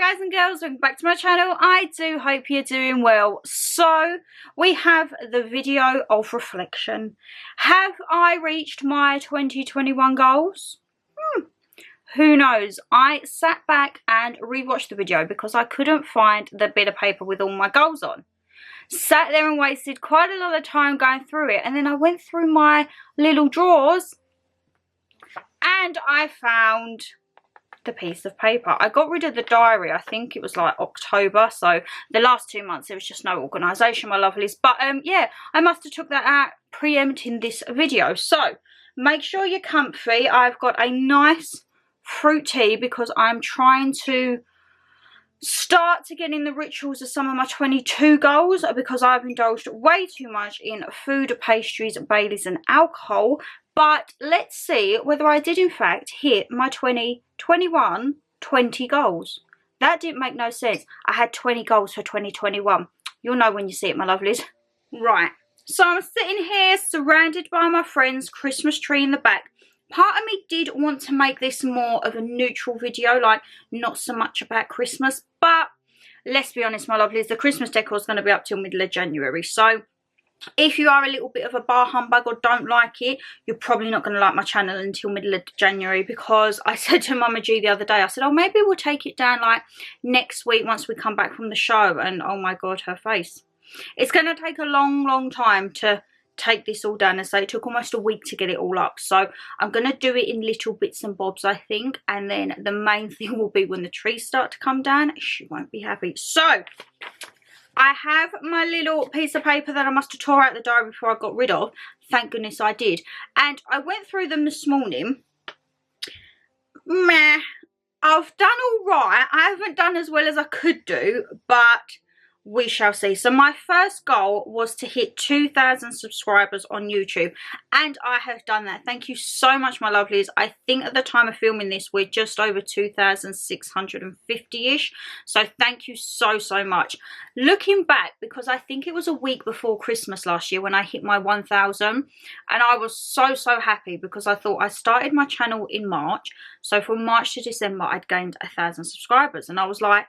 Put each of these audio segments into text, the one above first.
guys and girls, welcome back to my channel. I do hope you're doing well. So we have the video of reflection. Have I reached my 2021 goals? Who knows? I sat back and rewatched the video because I couldn't find the bit of paper with all my goals on. Sat there and wasted quite a lot of time going through it, and then I went through my little drawers and I found the piece of paper. I got rid of the diary. I think it was like October, so the last 2 months there was just no organisation, my lovelies. But yeah, I must have took that out preempting this video. So make sure you're comfy. I've got a nice fruit tea because I'm trying to start to get in the rituals of some of my 22 goals, because I've indulged way too much in food, pastries, Baileys and alcohol. But let's see whether I did in fact hit my 20 goals. That didn't make no sense. I had 20 goals for 2021. You'll know when you see it, my lovelies. Right, so I'm sitting here surrounded by my friends, Christmas tree in the back. Part of me did want to make this more of a neutral video, like not so much about Christmas, but let's be honest, my lovelies, the Christmas decor is going to be up till middle of January. So if you are a little bit of a bar humbug or don't like it, you're probably not going to like my channel until middle of January, because I said to Mama G the other day, I said, oh, maybe we'll take it down like next week once we come back from the show. And oh my God, her face. It's going to take a long time to take this all down, and so it took almost a week to get it all up. So I'm going to do it in little bits and bobs, I think, and then the main thing will be when the trees start to come down. She won't be happy. So I have my little piece of paper that I must have tore out the diary before I got rid of. Thank goodness I did. And I went through them this morning. Meh. I've done all right. I haven't done as well as I could do, but we shall see. So my first goal was to hit 2,000 subscribers on YouTube, and I have done that. Thank you so much, my lovelies. I think at the time of filming this we're just over 2,650-ish, so thank you so much. Looking back, because I think it was a week before Christmas last year when I hit my 1,000, and I was so happy because I thought I started my channel in March, so from March to December I'd gained 1,000 subscribers, and I was like,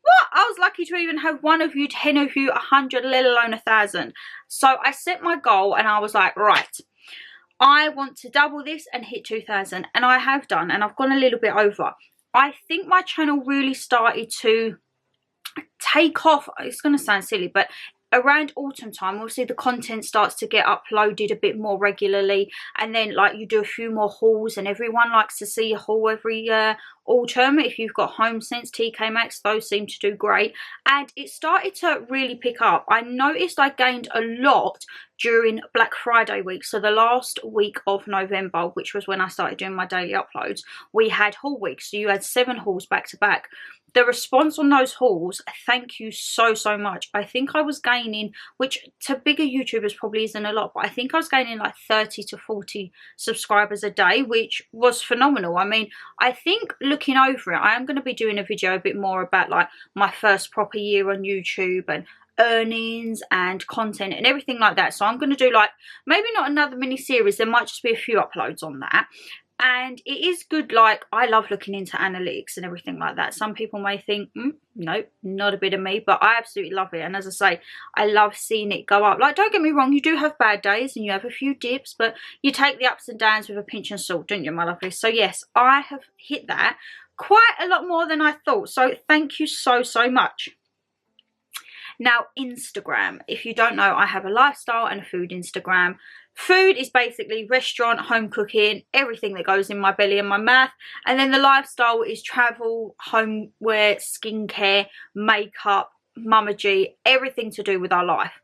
what? I was lucky to even have 1 of you, 10 of you, 100, let alone 1,000. So I set my goal and I was like, right, I want to double this and hit 2,000. And I have done, and I've gone a little bit over. I think my channel really started to take off. It's going to sound silly, but around autumn time, obviously the content starts to get uploaded a bit more regularly, and then like you do a few more hauls, and everyone likes to see a haul every autumn. If you've got Home Sense, TK Maxx, those seem to do great, and it started to really pick up. I noticed I gained a lot during Black Friday week, so the last week of November, which was when I started doing my daily uploads, we had haul weeks, so you had 7 hauls back to back. The response on those hauls, thank you so much. I think I was gaining, which to bigger YouTubers probably isn't a lot, but I think I was gaining like 30 to 40 subscribers a day, which was phenomenal. I mean, I think looking over it, I am going to be doing a video a bit more about like my first proper year on YouTube and earnings and content and everything like that. So I'm going to do like maybe not another mini series, there might just be a few uploads on that. And it is good, like, I love looking into analytics and everything like that. Some people may think, no, not a bit of me, but I absolutely love it. And as I say, I love seeing it go up. Like, don't get me wrong, you do have bad days and you have a few dips, but you take the ups and downs with a pinch of salt, don't you, my lovely? So yes, I have hit that quite a lot more than I thought. So thank you so much. Now, Instagram. If you don't know, I have a lifestyle and a food Instagram. Food is basically restaurant, home cooking, everything that goes in my belly and my mouth. And then the lifestyle is travel, homeware, skincare, makeup, Mama G, everything to do with our life.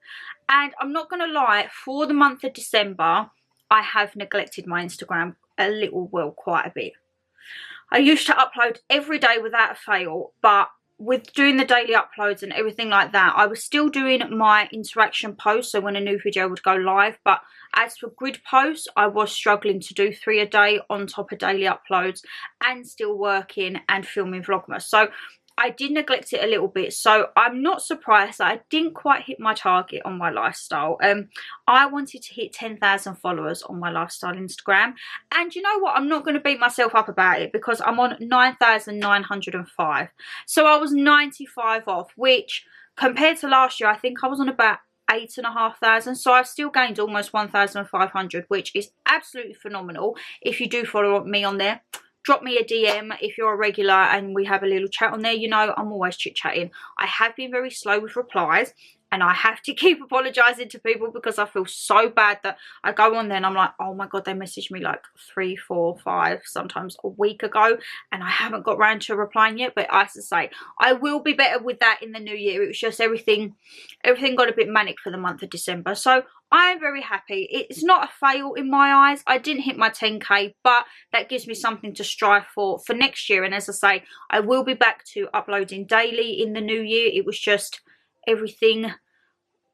And I'm not going to lie, for the month of December, I have neglected my Instagram a little, well, quite a bit. I used to upload every day without fail, but with doing the daily uploads and everything like that, I was still doing my interaction posts, so when a new video would go live, but as for grid posts, I was struggling to do 3 a day on top of daily uploads and still working and filming Vlogmas. So I did neglect it a little bit, so I'm not surprised that I didn't quite hit my target on my lifestyle. I wanted to hit 10,000 followers on my lifestyle Instagram, and you know what, I'm not going to beat myself up about it because I'm on 9,905, so I was 95 off, which compared to last year I think I was on about 8,500, so I've still gained almost 1,500, which is absolutely phenomenal. If you do follow me on there, drop me a DM if you're a regular and we have a little chat on there. You know, I'm always chit-chatting. I have been very slow with replies, and I have to keep apologising to people because I feel so bad that I go on there and I'm like, oh my god, they messaged me like 3, 4, 5, sometimes a week ago, and I haven't got round to replying yet. But as I say, I will be better with that in the new year. It was just everything got a bit manic for the month of December. So I am very happy. It's not a fail in my eyes. I didn't hit my 10k, but that gives me something to strive for next year. And as I say, I will be back to uploading daily in the new year. It was just everything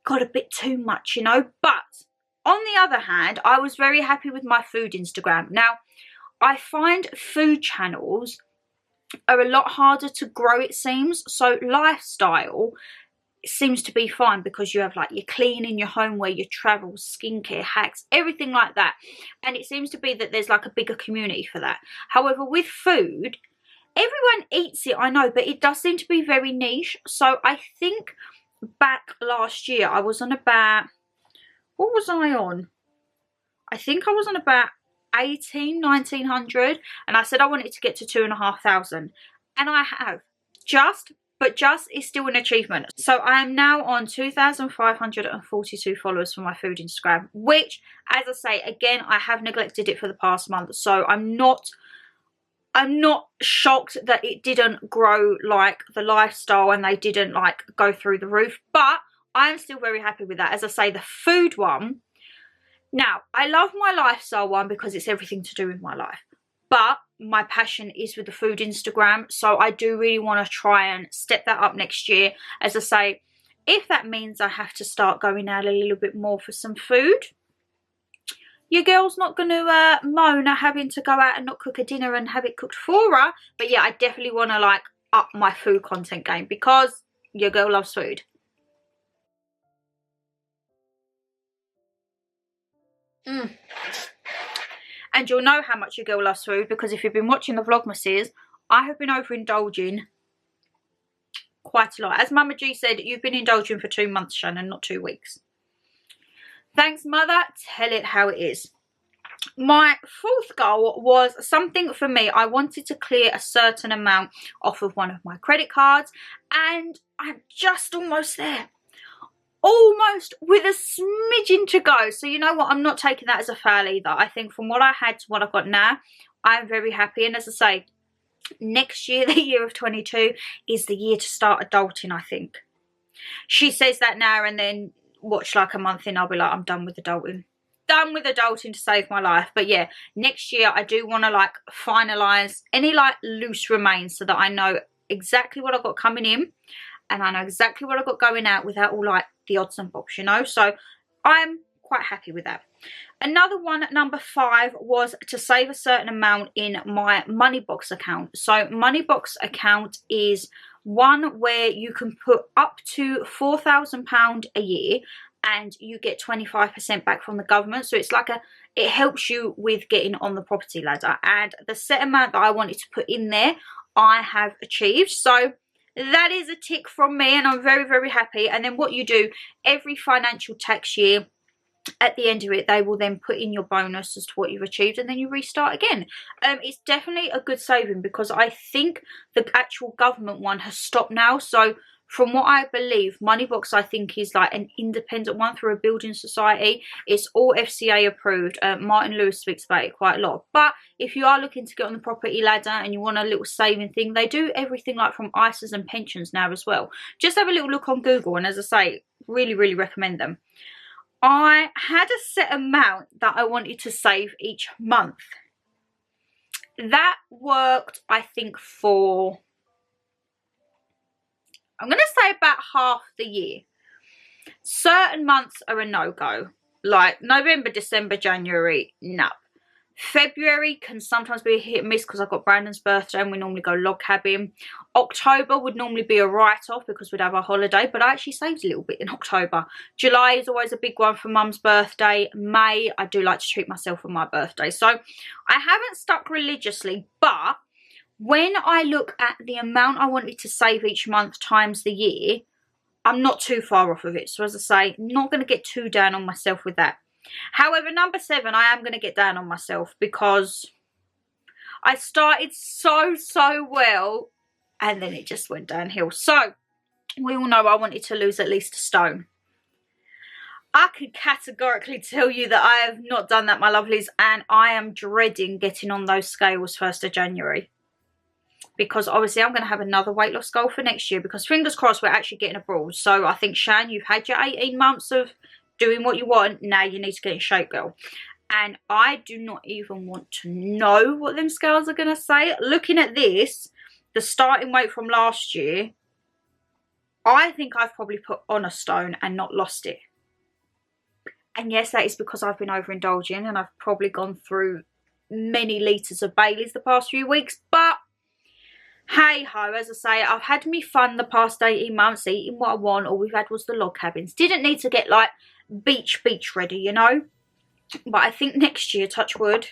got a bit too much, you know. But on the other hand, I was very happy with my food Instagram. Now, I find food channels are a lot harder to grow, it seems. So lifestyle seems to be fine because you have like your cleaning, your homeware, your travel, skincare, hacks, everything like that. And it seems to be that there's like a bigger community for that. However, with food, everyone eats it, I know, but it does seem to be very niche. So I think back last year I was on about, what was I on? I think I was on about 1900, and I said I wanted to get to 2,500, and I have. But just is still an achievement. So I am now on 2,542 followers for my food Instagram, which, as I say, again, I have neglected it for the past month. So I'm not shocked that it didn't grow like the lifestyle and they didn't like go through the roof, but I'm still very happy with that. As I say, the food one, now I love my lifestyle one because it's everything to do with my life, but my passion is with the food Instagram, so I do really want to try and step that up next year. As I say, if that means I have to start going out a little bit more for some food, your girl's not going to moan at having to go out and not cook a dinner and have it cooked for her. But yeah, I definitely want to like up my food content game because your girl loves food. And you'll know how much your girl loves food because if you've been watching the Vlogmases, I have been overindulging quite a lot. As Mama G said, you've been indulging for 2 months, Shannon, not 2 weeks. Thanks, Mother. Tell it how it is. My fourth goal was something for me. I wanted to clear a certain amount off of one of my credit cards, and I'm just almost there. Almost, with a smidgen to go. So you know what, I'm not taking that as a fail either. I think from what I had to what I've got now, I'm very happy. And as I say, next year, the year of 22, is the year to start adulting, I think. She says that now, and then watch like a month in, I'll be like, I'm done with adulting. Done with adulting to save my life. But yeah, next year I do want to like finalise any like loose remains so that I know exactly what I've got coming in and I know exactly what I've got going out without all like the odds and bobs, you know. So I'm quite happy with that. Another one, number 5, was to save a certain amount in my Moneybox account. So Moneybox account is one where you can put up to £4,000 a year and you get 25% back from the government. So it's like it helps you with getting on the property ladder. And the set amount that I wanted to put in there, I have achieved. So that is a tick from me and I'm very, very happy. And then what you do every financial tax year, at the end of it, they will then put in your bonus as to what you've achieved and then you restart again. It's definitely a good saving because I think the actual government one has stopped now. So from what I believe, Moneybox, I think, is like an independent one through a building society. It's all FCA approved. Martin Lewis speaks about it quite a lot. But if you are looking to get on the property ladder and you want a little saving thing, they do everything like from ISAs and pensions now as well. Just have a little look on Google and as I say, really, really recommend them. I had a set amount that I wanted to save each month. That worked, I think, for, I'm going to say about half the year. Certain months are a no-go. Like November, December, January, no. February can sometimes be a hit and miss because I've got Brandon's birthday and we normally go log cabin. October would normally be a write-off because we'd have a holiday, but I actually saved a little bit in October. July is always a big one for Mum's birthday. May, I do like to treat myself on my birthday. So I haven't stuck religiously, but when I look at the amount I wanted to save each month times the year, I'm not too far off of it. So as I say, not going to get too down on myself with that. However, number 7, I am going to get down on myself because I started so well and then it just went downhill. So we all know I wanted to lose at least a stone. I could categorically tell you that I have not done that, my lovelies, and I am dreading getting on those scales 1st of January. Because obviously I'm going to have another weight loss goal for next year because fingers crossed we're actually getting abroad. So I think, Shan, you've had your 18 months of doing what you want. Now you need to get in shape, girl. And I do not even want to know what them scales are going to say. Looking at this, the starting weight from last year, I think I've probably put on a stone and not lost it. And yes, that is because I've been overindulging and I've probably gone through many litres of Baileys the past few weeks. But hey ho, as I say, I've had me fun the past 18 months eating what I want. All we've had was the log cabins. Didn't need to get like beach ready, you know. But I think next year, touch wood,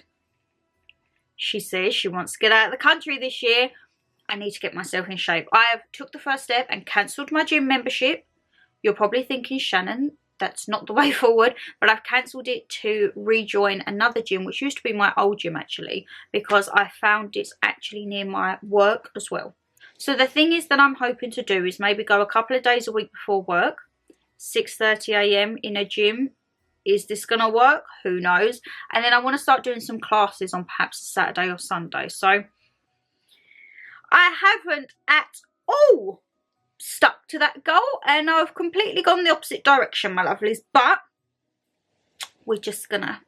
she says she wants to get out of the country this year. I need to get myself in shape. I have took the first step and cancelled my gym membership. You're probably thinking, Shannon, that's not the way forward, but I've cancelled it to rejoin another gym, which used to be my old gym actually, because I found it's actually near my work as well. So the thing is that I'm hoping to do is maybe go a couple of days a week before work, 6:30 a.m. in a gym. Is this going to work? Who knows? And then I want to start doing some classes on perhaps Saturday or Sunday. So I haven't at all stuck to that goal and I've completely gone the opposite direction, my lovelies, but we're just gonna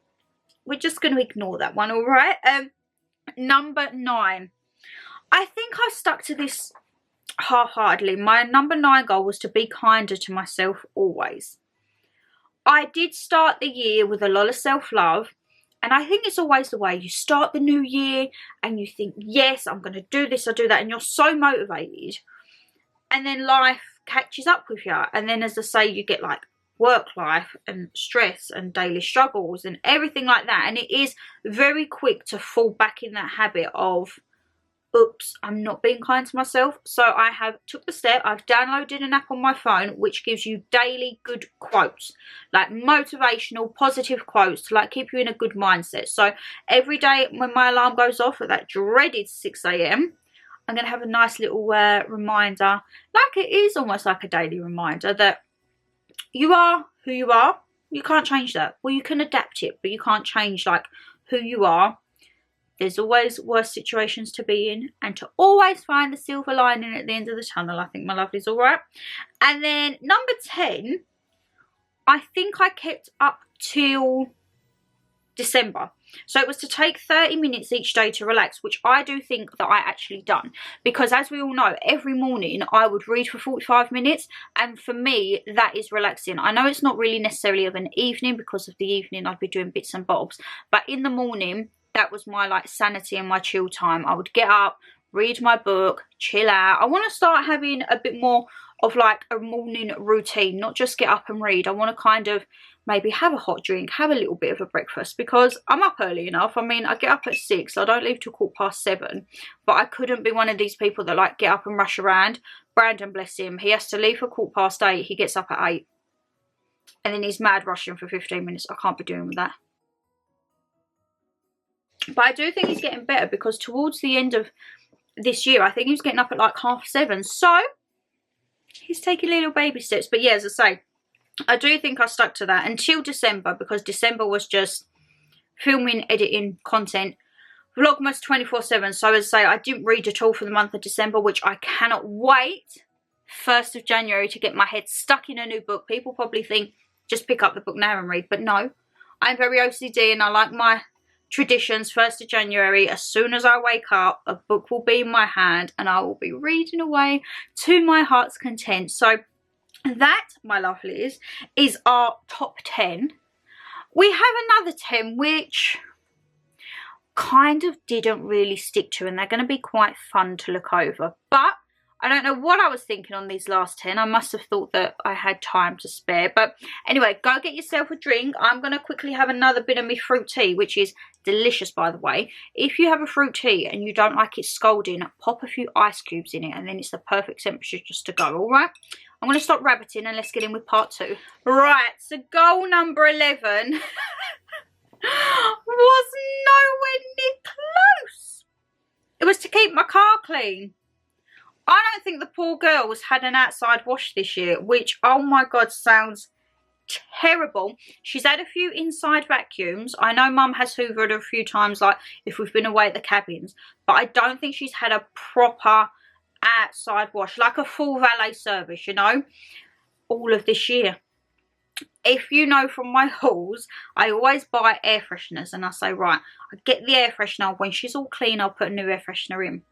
ignore that one. All right. Number 9, I think I stuck to this half-heartedly. My number 9 goal was to be kinder to myself always. I did start the year with a lot of self-love, and I think it's always the way. You start the new year and you think, yes, I'm going to do this, I'll do that, and you're so motivated. And then life catches up with you. And then, as I say, you get like work life and stress and daily struggles and everything like that. And it is very quick to fall back in that habit of, oops, I'm not being kind to myself. So I have took the step. I've downloaded an app on my phone which gives you daily good quotes, like motivational, positive quotes to like keep you in a good mindset. So every day when my alarm goes off at that dreaded 6 a.m, I'm going to have a nice little reminder, like it is almost like a daily reminder that you are who you are. You can't change that. Well, you can adapt it, but you can't change like who you are. There's always worse situations to be in and to always find the silver lining at the end of the tunnel. I think, my lovely's all right. And then number 10, I think I kept up till December. So it was to take 30 minutes each day to relax, which I do think that I actually done. Because as we all know, every morning I would read for 45 minutes. And for me, that is relaxing. I know it's not really necessarily of an evening because of the evening I'd be doing bits and bobs. But in the morning, that was my like sanity and my chill time. I would get up, read my book, chill out. I want to start having a bit more of like a morning routine, not just get up and read. I want to kind of maybe have a hot drink, have a little bit of a breakfast, because I'm up early enough. I mean, I get up at 6, I don't leave till 7:15, but I couldn't be one of these people that like get up and rush around. Brandon, bless him, he has to leave for 8:15, he gets up at 8, and then he's mad rushing for 15 minutes. I can't be doing with that. But I do think he's getting better, because towards the end of this year, I think he was getting up at like 7:30, so he's taking little baby steps. But yeah, as I say, I do think I stuck to that until December, because December was just filming, editing, content, Vlogmas 24/7. So as I say, I didn't read at all for the month of December, which I cannot wait 1st of January to get my head stuck in a new book. People probably think just pick up the book now and read, but no, I'm very OCD and I like my traditions. 1st of January, as soon as I wake up, a book will be in my hand and I will be reading away to my heart's content. So that, my lovelies, is our top 10. We have another 10 which kind of didn't really stick to, and they're going to be quite fun to look over. But I don't know what I was thinking on these last 10. I must have thought that I had time to spare. But anyway, go get yourself a drink. I'm going to quickly have another bit of my fruit tea, which is delicious, by the way. If you have a fruit tea and you don't like it scalding, pop a few ice cubes in it, and then it's the perfect temperature just to go, all right? I'm going to stop rabbiting and let's get in with part 2. Right, so goal number 11 was nowhere near close. It was to keep my car clean. I don't think the poor girl's had an outside wash this year, which, oh my God, sounds terrible. She's had a few inside vacuums. I know Mum has hoovered a few times, like if we've been away at the cabins, but I don't think she's had a proper outside wash, like a full valet service, you know, all of this year. If you know from my hauls, I always buy air fresheners, and I say, right, I get the air freshener. When she's all clean, I'll put a new air freshener in.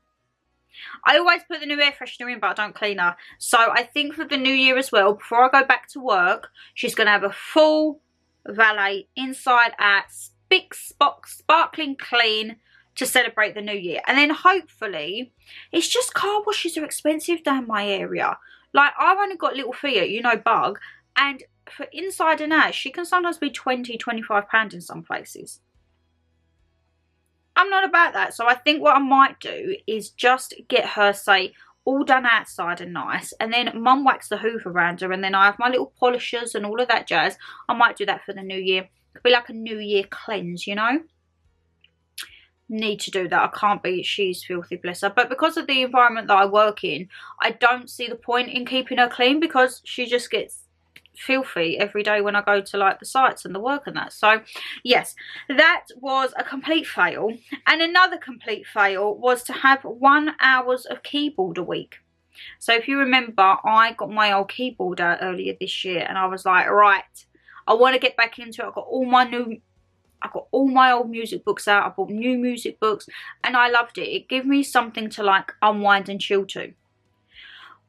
I always put the new air freshener in, but I don't clean her. So I think for the new year as well, before I go back to work, she's going to have a full valet, inside out, spick, spock, sparkling clean to celebrate the new year. And then hopefully, it's just car washes are expensive down my area. Like, I've only got little Fiat, you know, Bug, and for inside and out, she can sometimes be £20, £25 in some places. I'm not about that, so I think what I might do is just get her, say, all done outside and nice, and then Mum whacks the hoover around her, and then I have my little polishers and all of that jazz. I might do that for the new year. Could be like a new year cleanse, you know. Need to do that. I can't be, she's filthy, bless her. But because of the environment that I work in, I don't see the point in keeping her clean, because she just gets filthy every day when I go to like the sites and the work and that. So yes, that was a complete fail. And another complete fail was to have 1 hour of keyboard a week. So if you remember, I got my old keyboard out earlier this year, and I was like, right, I want to get back into it. I got all my old music books out. I bought new music books, and I loved it. It gave me something to like unwind and chill to.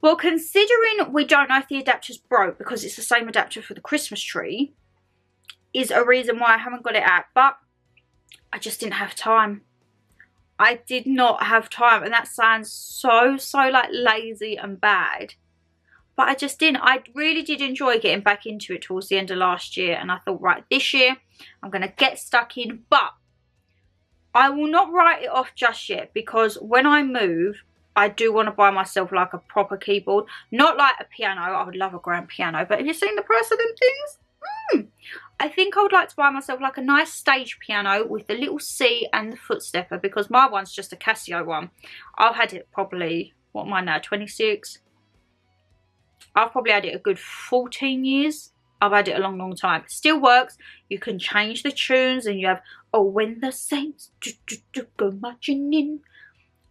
Well, considering we don't know if the adapter's broke, because it's the same adapter for the Christmas tree, is a reason why I haven't got it out. But I just didn't have time. I did not have time, and that sounds so like lazy and bad. But I just didn't. I really did enjoy getting back into it towards the end of last year, and I thought, right, this year I'm going to get stuck in. But I will not write it off just yet, because when I move, I do want to buy myself like a proper keyboard. Not like a piano. I would love a grand piano. But have you seen the price of them things? I think I would like to buy myself like a nice stage piano with the little C and the foot stepper, because my one's just a Casio one. I've had it probably, what am I now, 26? I've probably had it a good 14 years. I've had it a long time. It still works. You can change the tunes, and you have, oh, when the saints go marching in.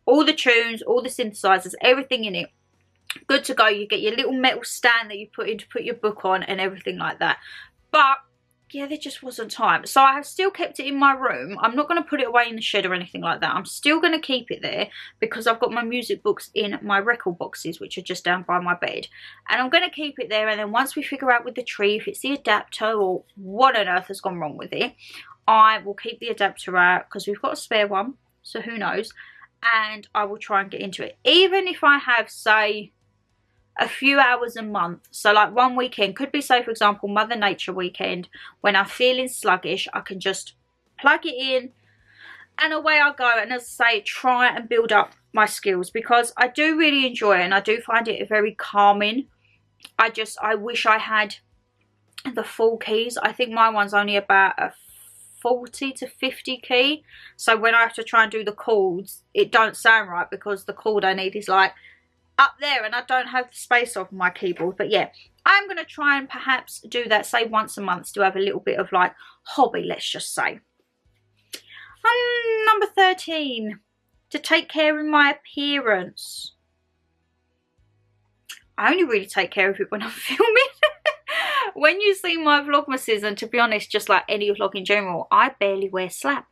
All the tunes, all the synthesizers, everything in it. Good to go. You get your little metal stand that you put in to put your book on and everything like that. But yeah, there just wasn't time. So I have still kept it in my room. I'm not going to put it away in the shed or anything like that. I'm still going to keep it there, because I've got my music books in my record boxes, which are just down by my bed. And I'm going to keep it there. And then once we figure out with the tree if it's the adapter or what on earth has gone wrong with it, I will keep the adapter out, because we've got a spare one. So who knows? And I will try and get into it. Even if I have, say, a few hours a month. So like one weekend, could be, say, for example, Mother Nature weekend, when I'm feeling sluggish, I can just plug it in and away I go. And as I say, try and build up my skills, because I do really enjoy it, and I do find it very calming. I wish I had the full keys. I think my one's only about a 40 to 50 key, so when I have to try and do the chords, it don't sound right, because the chord I need is like up there, and I don't have the space off my keyboard. But yeah, I'm going to try and perhaps do that, say, once a month, to have a little bit of like hobby, let's just say. Number 13, to take care of my appearance. I only really take care of it when I'm filming. When you see my vlogmases, and to be honest, just like any vlog in general, I barely wear slap.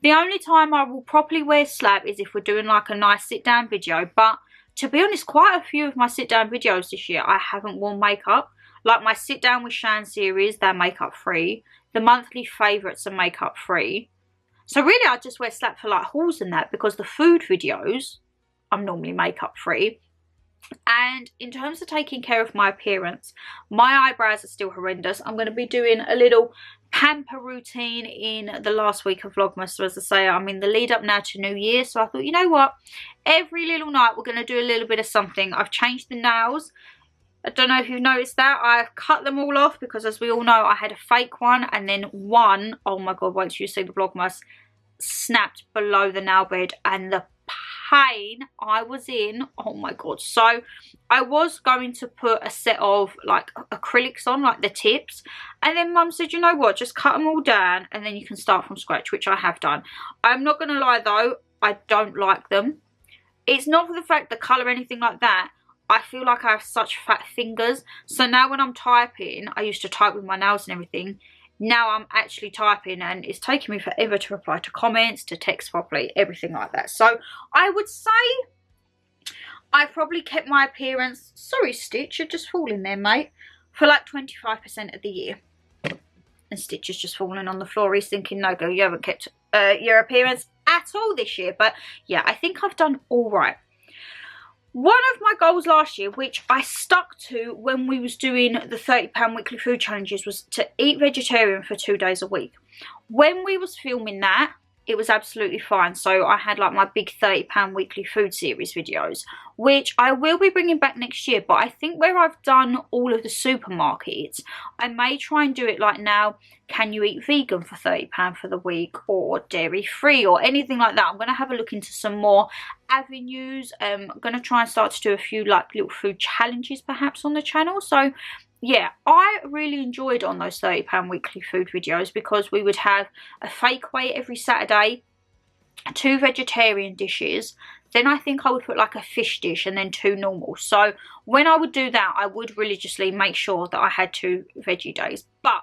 The only time I will properly wear slap is if we're doing like a nice sit down video. But to be honest, quite a few of my sit down videos this year, I haven't worn makeup. Like my sit down with Shan series, they're makeup free. The monthly favourites are makeup free. So really I just wear slap for like hauls and that, because the food videos I'm normally makeup free. And in terms of taking care of my appearance, my eyebrows are still horrendous. I'm going to be doing a little pamper routine in the last week of Vlogmas. So as I say, I'm in the lead up now to New Year. So I thought, you know what? Every little night we're going to do a little bit of something. I've changed the nails. I don't know if you've noticed that. I've cut them all off because, as we all know, I had a fake one. And then one, oh my God, once you see the Vlogmas, snapped below the nail bed. And the pain I was in, oh my God. So I was going to put a set of like acrylics on, like the tips, and then Mum said, you know what, just cut them all down and then you can start from scratch, which I have done. I'm not gonna lie though, I don't like them. It's not for the fact the colour or anything like that. I feel like I have such fat fingers, so now when I'm typing, I used to type with my nails and everything. Now I'm actually typing and it's taking me forever to reply to comments, to text properly, everything like that. So I would say I probably kept my appearance, sorry Stitch, you're just falling there mate, for like 25% of the year. And Stitch is just falling on the floor. He's thinking, no girl, you haven't kept your appearance at all this year. But yeah, I think I've done all right. One of my goals last year, which I stuck to when we was doing the £30 weekly food challenges, was to eat vegetarian for 2 days a week. When we was filming that, it was absolutely fine. So I had like my big £30 weekly food series videos, which I will be bringing back next year. But I think where I've done all of the supermarkets, I may try and do it like now, can you eat vegan for £30 for the week, or dairy free, or anything like that. I'm going to have a look into some more avenues. I'm going to try and start to do a few like little food challenges perhaps on the channel. So yeah, I really enjoyed on those £30 weekly food videos, because we would have a fake weight every Saturday, 2 vegetarian dishes, then I think I would put like a fish dish, and then 2 normal. So when I would do that, I would religiously make sure that I had 2 veggie days. But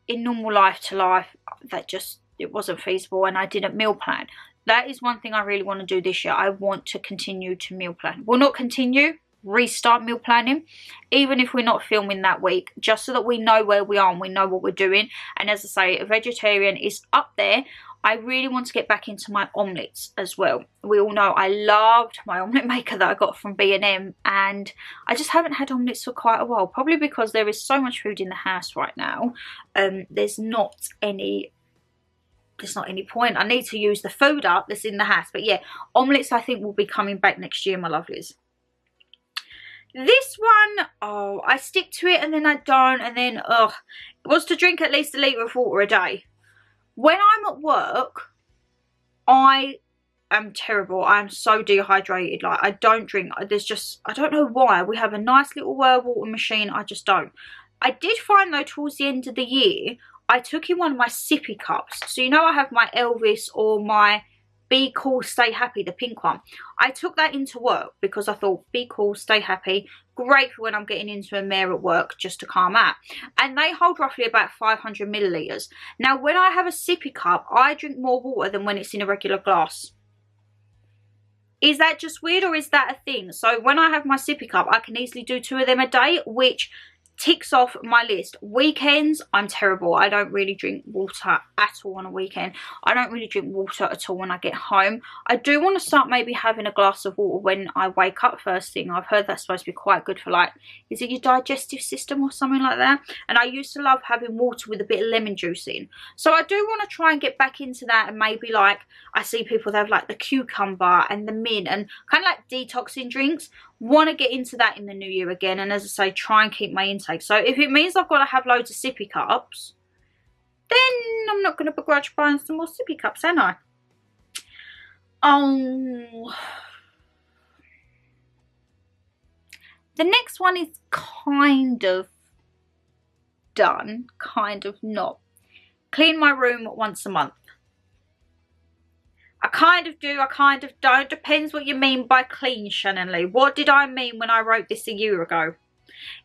in normal life to life, that just, it wasn't feasible, and I didn't meal plan. That is one thing I really want to do this year. I want to continue to meal plan. Well, not continue, restart meal planning, even if we're not filming that week, just so that we know where we are and we know what we're doing. And as I say, a vegetarian is up there. I really want to get back into my omelettes as well. We all know I loved my omelette maker that I got from B&M, and I just haven't had omelettes for quite a while, probably because there is so much food in the house right now. There's not any point. I need to use the food up that's in the house. But yeah, omelettes I think will be coming back next year, my lovelies. This one, oh, I stick to it and then I don't, and then, ugh, it was to drink at least 1 litre of water a day. When I'm at work, I am terrible. I'm so dehydrated. Like, I don't drink. There's just, I don't know why. We have a nice little water machine. I just don't. I did find, though, towards the end of the year, I took in one of my sippy cups. So, you know, I have my Elvis or my Be Cool, Stay Happy, the pink one. I took that into work because I thought, be cool, stay happy. Great for when I'm getting into a mare at work, just to calm out. And they hold roughly about 500 millilitres. Now, when I have a sippy cup, I drink more water than when it's in a regular glass. Is that just weird, or is that a thing? So when I have my sippy cup, I can easily do 2 of them a day, which ticks off my list. Weekends, I'm terrible. I don't really drink water at all on a weekend. I don't really drink water at all when I get home. I do want to start maybe having a glass of water when I wake up first thing. I've heard that's supposed to be quite good for, like, is it your digestive system or something like that? And I used to love having water with a bit of lemon juice in. So I do want to try and get back into that, and maybe, like, I see people that have like the cucumber and the mint and kind of like detoxing drinks. Want to get into that in the new year again, and as I say, try and keep my intake. So if it means I've got to have loads of sippy cups, then I'm not going to begrudge buying some more sippy cups, am I? The next one is kind of done, kind of not. Clean my room once a month. I kind of do, I kind of don't. Depends what you mean by clean, Shannon Lee. What did I mean when I wrote this a year ago?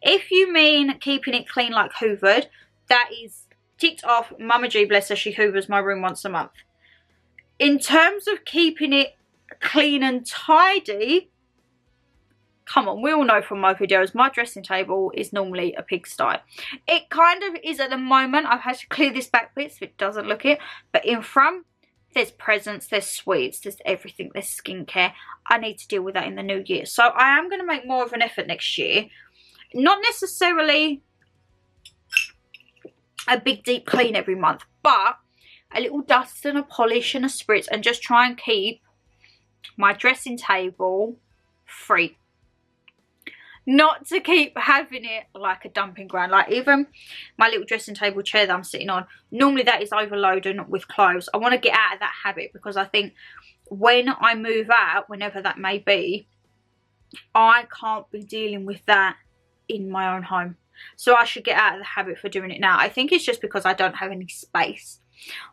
If you mean keeping it clean like hoovered, that is ticked off. Mama G, bless her, she hoovers my room once a month. In terms of keeping it clean and tidy, come on, we all know from my videos, my dressing table is normally a pigsty. It kind of is at the moment. I've had to clear this back bit so it doesn't look it. But in front, There's presents, there's sweets, there's everything, there's skincare. I need to deal with that in the new year. So I am going to make more of an effort next year. Not necessarily a big deep clean every month, but a little dust and a polish and a spritz, and just try and keep my dressing table free. Not to keep having it like a dumping ground. Like even my little dressing table chair that I'm sitting on, normally that is overloaded with clothes. I want to get out of that habit, because I think when I move out, whenever that may be, I can't be dealing with that in my own home. So I should get out of the habit for doing it now. I think it's just because I don't have any space.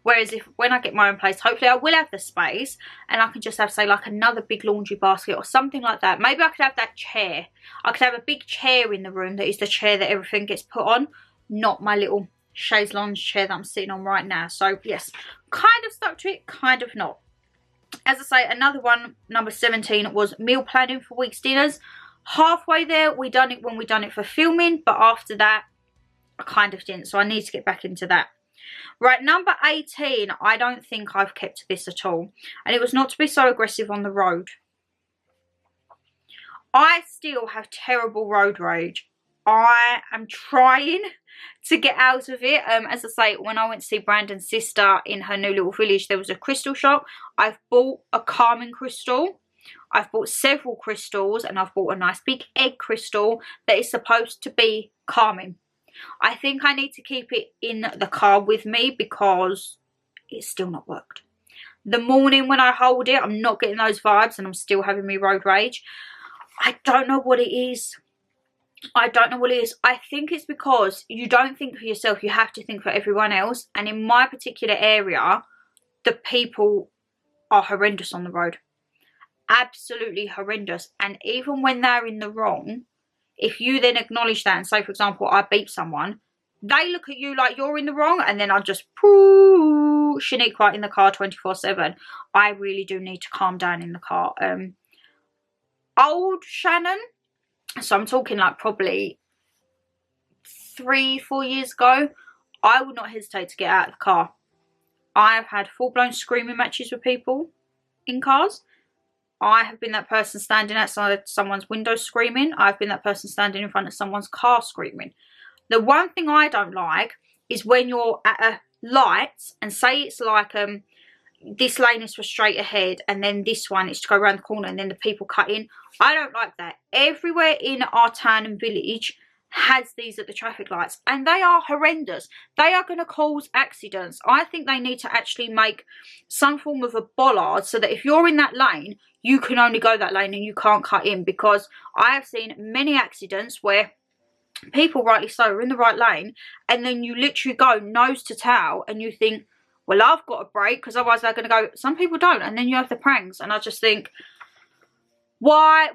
Whereas when I get my own place, hopefully I will have the space, and I can just have, say, like another big laundry basket or something like that. Maybe I could have that chair. I could have a big chair in the room that is the chair that everything gets put on, not my little chaise lounge chair that I'm sitting on right now. So yes, kind of stuck to it, kind of not. As I say, another one, number 17, was meal planning for week's dinners. Halfway there, we done it when we done it for filming, but after that I kind of didn't, so I need to get back into that. Right, number 18, I don't think I've kept to this at all, and it was not to be so aggressive on the road. I still have terrible road rage. I am trying to get out of it. As I say, when I went to see Brandon's sister in her new little village, there was a crystal shop. I've bought a calming crystal. I've bought several crystals, and I've bought a nice big egg crystal that is supposed to be calming. I think I need to keep it in the car with me, because it's still not worked. The morning when I hold it, I'm not getting those vibes, and I'm still having me road rage. I don't know what it is. I don't know what it is. I think it's because you don't think for yourself, you have to think for everyone else. And in my particular area, the people are horrendous on the road. Absolutely horrendous. And even when they're in the wrong, if you then acknowledge that and say, for example, I beat someone, they look at you like you're in the wrong, and then I just shaniqua in the car 24/7. I really do need to calm down in the car. Old Shannon, so I'm talking like probably 3-4 years ago, I would not hesitate to get out of the car. I have had full-blown screaming matches with people in cars. I have been that person standing outside someone's window screaming. I've been that person standing in front of someone's car screaming. The one thing I don't like is when you're at a light, and say it's like this lane is for straight ahead, and then this one is to go around the corner, and then the people cut in. I don't like that. Everywhere in our town and village has these at the traffic lights, and they are horrendous. They are going to cause accidents. I think they need to actually make some form of a bollard, so that if you're in that lane, you can only go that lane and you can't cut in, because I have seen many accidents where people, rightly so, are in the right lane, and then you literally go nose to tail, and you think, well, I've got to brake, because otherwise they're going to go. Some people don't, and then you have the prangs, and I just think, why?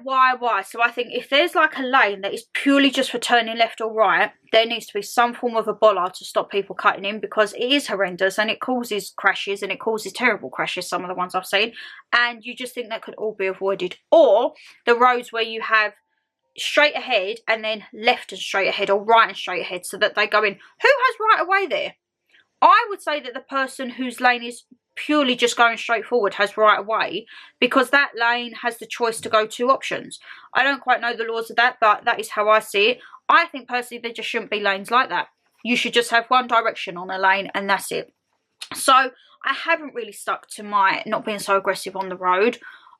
So I think if there's like a lane that is purely just for turning left or right, there needs to be some form of a bollard to stop people cutting in, because it is horrendous, and it causes crashes, and it causes terrible crashes, some of the ones I've seen, and you just think that could all be avoided. Or the roads where you have straight ahead and then left and straight ahead, or right and straight ahead, so that they go in. Who has right away there? I would say that the person whose lane is purely just going straight forward has right away, because that lane has the choice to go 2 options. I don't quite know the laws of that, but that is how I see it. I think personally there just shouldn't be lanes like that. You should just have one direction on a lane, and that's it. So I haven't really stuck to my not being so aggressive on the road.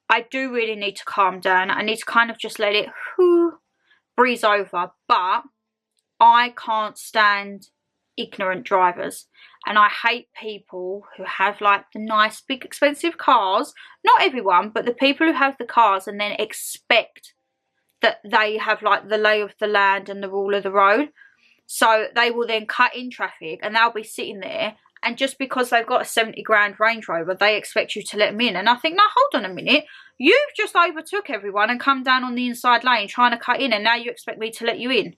I do really need to calm down. I need to kind of just let it breeze over. But I can't stand ignorant drivers, and I hate people who have like the nice big expensive cars. Not everyone, but the people who have the cars and then expect that they have like the lay of the land and the rule of the road. So they will then cut in traffic, and they'll be sitting there, and just because they've got a 70 grand Range Rover, they expect you to let them in. And I think, no, hold on a minute, you've just overtook everyone and come down on the inside lane trying to cut in, and now you expect me to let you in?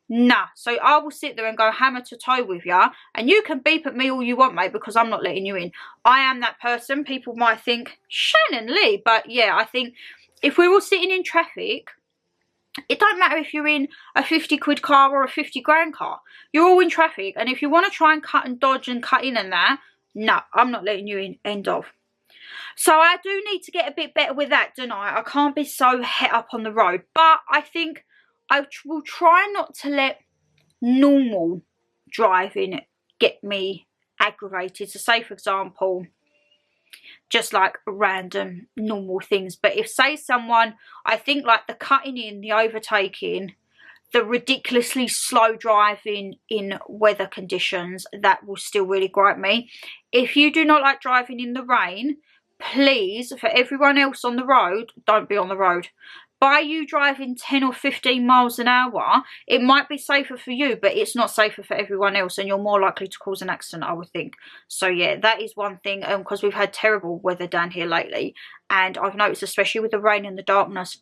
Nah. So I will sit there and go hammer to toe with you, and you can beep at me all you want, mate, because I'm not letting you in. I am that person. People might think Shannon Lee, but yeah, I think if we're all sitting in traffic, it don't matter if you're in a 50 quid car or a 50 grand car. You're all in traffic, and if you want to try and cut and dodge and cut in and that, No, I'm not letting you in. End of. So I do need to get a bit better with that, don't I? I can't be so het up on the road. But I think I will try not to let normal driving get me aggravated. So say, for example, just like random normal things. But if, say, someone, I think like the cutting in, the overtaking, the ridiculously slow driving in weather conditions, that will still really gripe me. If you do not like driving in the rain, please, for everyone else on the road, don't be on the road. By you driving 10 or 15 miles an hour, it might be safer for you, but it's not safer for everyone else, and you're more likely to cause an accident, I would think. So yeah, that is one thing, because we've had terrible weather down here lately, and I've noticed, especially with the rain and the darkness,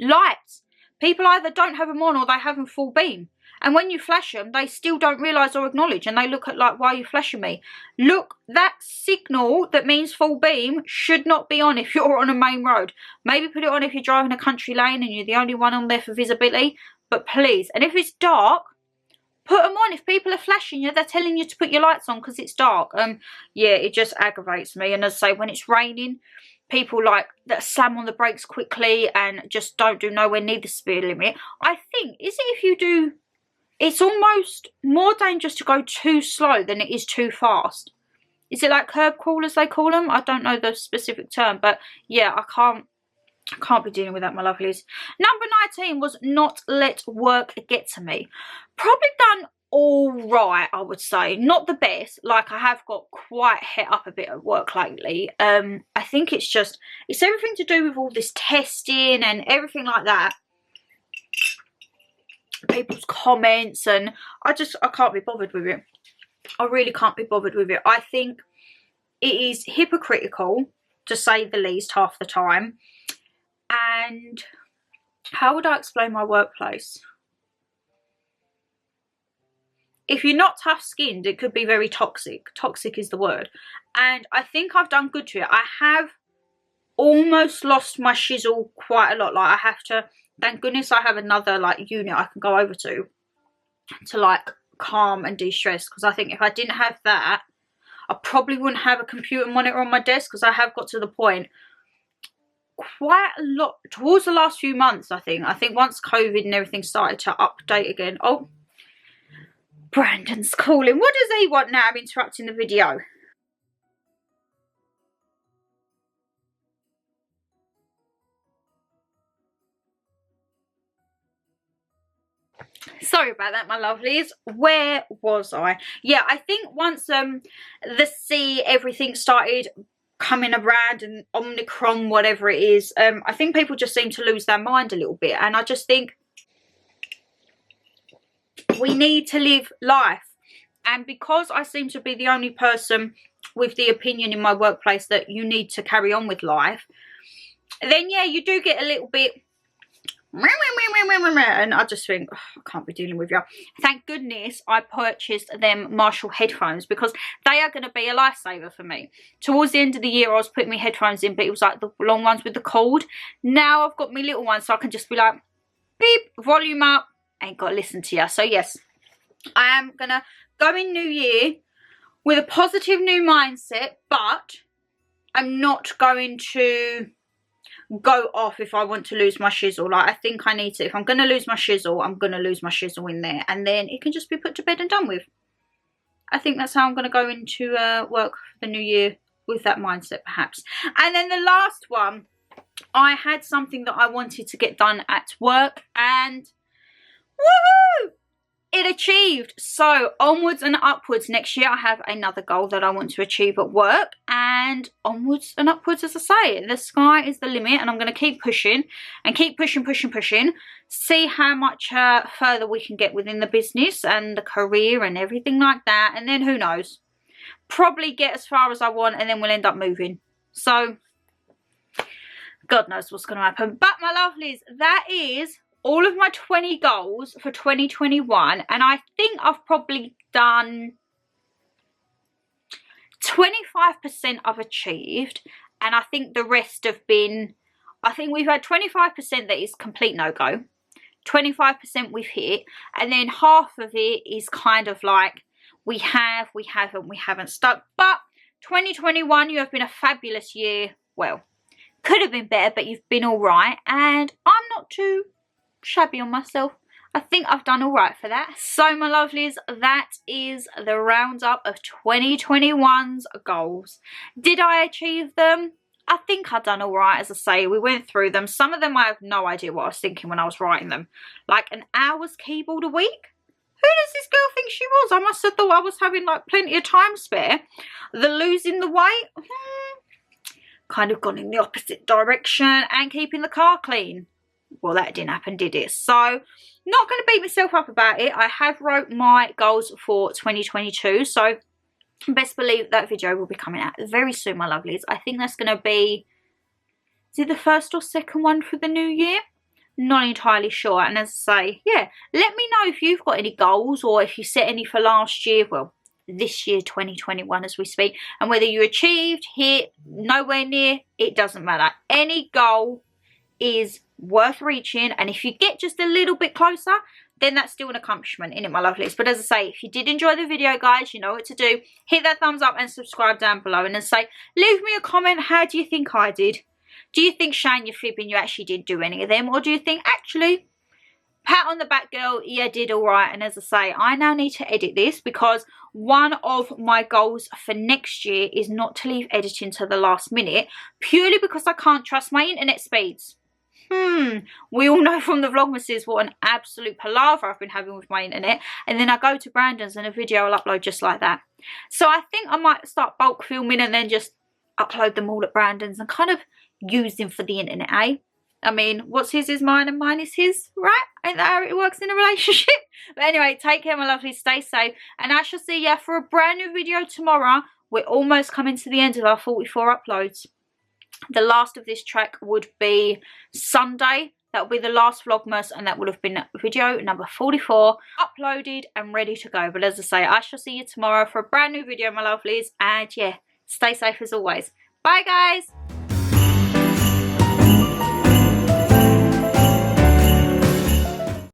lights, people either don't have them on or they have them full beam. And when you flash them, they still don't realise or acknowledge. And they look at like, why are you flashing me? Look, that signal that means full beam should not be on if you're on a main road. Maybe put it on if you're driving a country lane and you're the only one on there for visibility. But please, and if it's dark, put them on. If people are flashing you, they're telling you to put your lights on because it's dark. Yeah, it just aggravates me. And as I say, when it's raining, people like that slam on the brakes quickly and just don't do nowhere near the speed limit. I think, is it if you do... It's almost more dangerous to go too slow than it is too fast. Is it like curb crawlers they call them? I don't know the specific term, but yeah, I can't be dealing with that, my lovelies. Number 19 was not let work get to me. Probably done all right, I would say. Not the best. Like, I have got quite het up a bit at work lately. I think it's everything to do with all this testing and everything like that. People's comments, and I can't be bothered with it. I really can't be bothered with it. I think it is hypocritical, to say the least, half the time. And how would I explain my workplace? If you're not tough-skinned, it could be very toxic. Toxic is the word. And I think I've done good to it. I have almost lost my shizzle quite a lot. Like, I have to... Thank goodness I have another like unit I can go over to like calm and de-stress, because I think if I didn't have that, I probably wouldn't have a computer monitor on my desk, because I have got to the point quite a lot towards the last few months. I think once COVID and everything started to update again. Oh, Brandon's calling. What does he want now? I'm interrupting the video. Sorry about that, my lovelies. Where was I? Yeah, I think once everything started coming around, and Omicron, whatever it is, I think people just seem to lose their mind a little bit. And I just think we need to live life. And because I seem to be the only person with the opinion in my workplace that you need to carry on with life, then yeah, you do get a little bit... And I just think, oh, I can't be dealing with you. Thank goodness I purchased them Marshall headphones, because they are going to be a lifesaver for me. Towards the end of the year, I was putting my headphones in, but it was like the long ones with the cord. Now I've got my little ones, so I can just be like, beep, volume up, ain't got to listen to you. So yes, I am going to go in New Year with a positive new mindset, but I'm not going to go off if I want to lose my shizzle. Like, I think I need to, if I'm going to lose my shizzle, I'm going to lose my shizzle in there, and then it can just be put to bed and done with. I think that's how I'm going to go into work for the new year, with that mindset perhaps. And then the last one, I had something that I wanted to get done at work, and woohoo! It achieved. So onwards and upwards. Next year I have another goal that I want to achieve at work, and onwards and upwards, as I say, the sky is the limit, and I'm going to keep pushing and keep pushing, see how much further we can get within the business and the career and everything like that. And then who knows, probably get as far as I want, and then we'll end up moving. So God knows what's going to happen. But my lovelies, that is all of my 20 goals for 2021, and I think I've probably done 25% I've achieved, and I think the rest have been, I think we've had 25% that is complete no-go, 25% we've hit, and then half of it is kind of like we haven't stuck. But 2021, you have been a fabulous year. Well, could have been better, but you've been all right, and I'm not too shabby on myself. I think I've done all right for that. So my lovelies, that is the roundup of 2021's goals. Did I achieve them? I think I've done all right. As I say, we went through them. Some of them I have no idea what I was thinking when I was writing them. Like an hour's keyboard a week? Who does this girl think she was? I must have thought I was having like plenty of time spare. The losing the weight? Kind of gone in the opposite direction. And keeping the car clean. Well, that didn't happen, did it? So, not going to beat myself up about it. I have wrote my goals for 2022. So, best believe that video will be coming out very soon, my lovelies. I think that's going to be, is it the first or second one for the new year? Not entirely sure. And as I say, yeah, let me know if you've got any goals or if you set any for last year. Well, this year, 2021 as we speak. And whether you achieved, hit, nowhere near, it doesn't matter. Any goal is worth reaching, and if you get just a little bit closer, then that's still an accomplishment, isn't it, my lovelies? But as I say, if you did enjoy the video, guys, you know what to do. Hit that thumbs up and subscribe down below, and as I say, leave me a comment. How do you think I did? Do you think, Shan, you're fibbing, you actually did do any of them? Or do you think, actually, pat on the back, girl, you did all right? And as I say, I now need to edit this, because one of my goals for next year is not to leave editing to the last minute, purely because I can't trust my internet speeds. We all know from the Vlogmases what an absolute palaver I've been having with my internet, and then I go to Brandon's and a video will upload just like that. So I think I might start bulk filming and then just upload them all at Brandon's and kind of use them for the internet, eh? I mean, what's his is mine and mine is his, right? Ain't that how it works in a relationship? But anyway, take care, my lovely, stay safe, and I shall see ya for a brand new video tomorrow. We're almost coming to the end of our 44 uploads. The last of this track would be Sunday. That will be the last Vlogmas, and that would have been video number 44, uploaded and ready to go. But as I say, I shall see you tomorrow for a brand new video, my lovelies. And yeah, stay safe as always. Bye, guys.